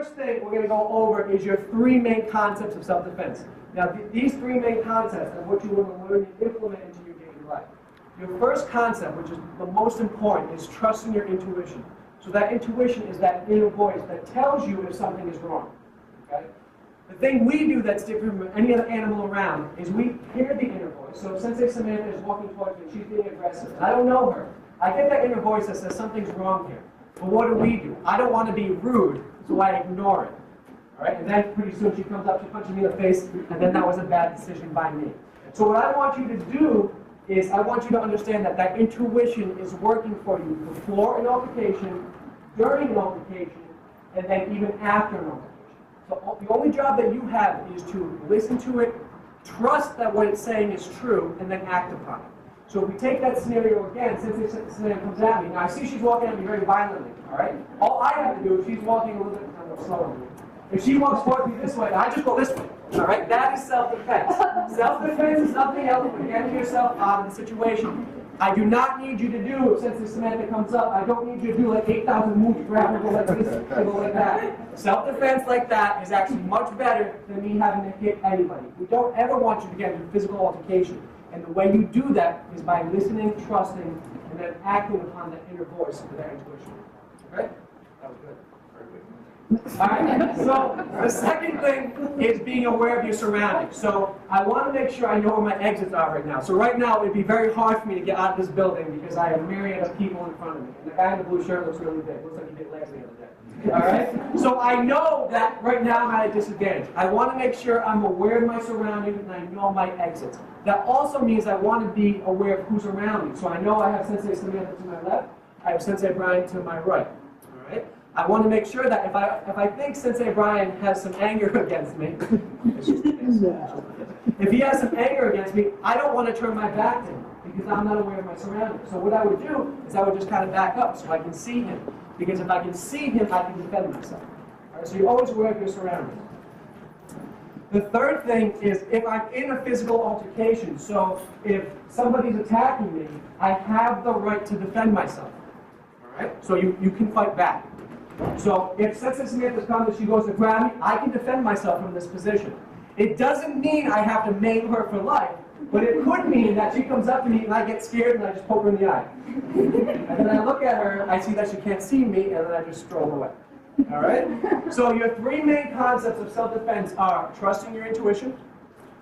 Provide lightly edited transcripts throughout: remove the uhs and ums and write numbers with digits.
first thing we're going to go over is your three main concepts of self-defense. Now, these three main concepts are what you want to learn and implement into your daily life. Your first concept, which is the most important, is trusting your intuition. So that intuition is that inner voice that tells you if something is wrong. Okay? The thing we do that's different from any other animal around is we hear the inner voice. So if Sensei Samantha is walking towards me, she's being aggressive, and I don't know her, I get that inner voice that says something's wrong here. But what do? I don't want to be rude, so I ignore it. All right? And then pretty soon she comes up, she punches me in the face, and then that was a bad decision by me. So what I want you to do is I want you to understand that that intuition is working for you before an altercation, during an altercation, and then even after an altercation. So the only job that you have is to listen to it, trust that what it's saying is true, and then act upon it. So if we take that scenario again, since this scenario comes at me, now I see she's walking at me very violently, all right? All I have to do is she's walking a little bit slower. If she walks towards me this way, I just go this way, all right? That is self-defense. Self-defense is nothing else but getting yourself out of the situation. I do not need you to do, since the Samantha comes up, I don't need you to do like 8,000 moves, grab and go like this, and go like that. Self-defense like that is actually much better than me having to hit anybody. We don't ever want you to get into physical altercation. And the way you do that is by listening, trusting, and then acting upon that inner voice of that intuition. Okay? That was good. Very good. All right, so the second thing is being aware of your surroundings. So I want to make sure I know where my exits are right now. So right now, it would be very hard for me to get out of this building because I have a myriad of people in front of me. And the guy in the blue shirt looks really big. Looks like he did legs the other day. All right? So I know that right now I'm at a disadvantage. I want to make sure I'm aware of my surroundings and I know my exits. That also means I want to be aware of who's around me. So I know I have Sensei Samantha to my left. I have Sensei Brian to my right. All right? I want to make sure that if I think Sensei Brian has some anger against me, if he has some anger against me, I don't want to turn my back to him because I'm not aware of my surroundings. So what I would do is I would just kind of back up so I can see him. Because if I can see him, I can defend myself. All right, so you're always aware of your surroundings. The third thing is if I'm in a physical altercation, so if somebody's attacking me, I have the right to defend myself. All right? So you can fight back. So if Sensei Samantha comes and she goes to grab me, I can defend myself from this position. It doesn't mean I have to maim her for life, but it could mean that she comes up to me and I get scared and I just poke her in the eye. And then I look at her, I see that she can't see me, and then I just stroll away. All right? So your three main concepts of self-defense are trusting your intuition,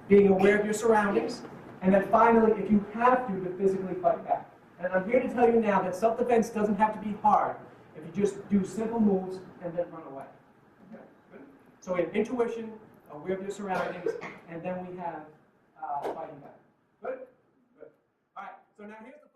being aware of your surroundings, and then finally, if you have to physically fight back. And I'm here to tell you now that self-defense doesn't have to be hard if you just do simple moves and then run away. Okay? Good? So we have intuition, aware of your surroundings, and then we have fighting back. Good? Good. All right, so now here's the